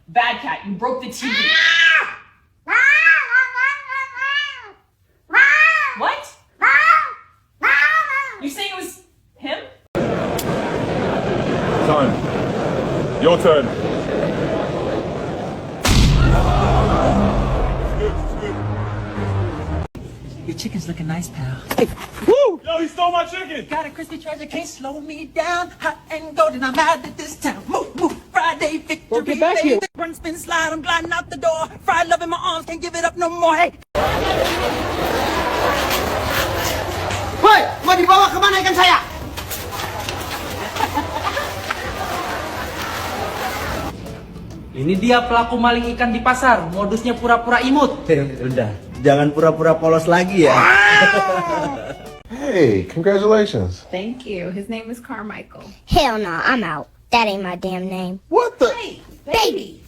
Bad cat, you broke the TV. What? You saying it was him? Time. Your turn. Your chicken's looking nice, pal. Woo! Yo, he stole my chicken! Got a crispy treasure, can't slow me down. Hot and golden, I'm out of this town. Move, move, Friday victory. Well, get back here. Run, spin, slide, I'm gliding out the door. Fried love in my arms, can't give it up no more. Hey. Woi, mau dibawa kemana ikan saya? Ini dia pelaku maling ikan di pasar, modusnya pura-pura imut. Udah, jangan pura-pura polos lagi ya. Hey, congratulations. Thank you. His name is Carmichael. Hell no, I'm out. That ain't my damn name. What the? Hey, baby.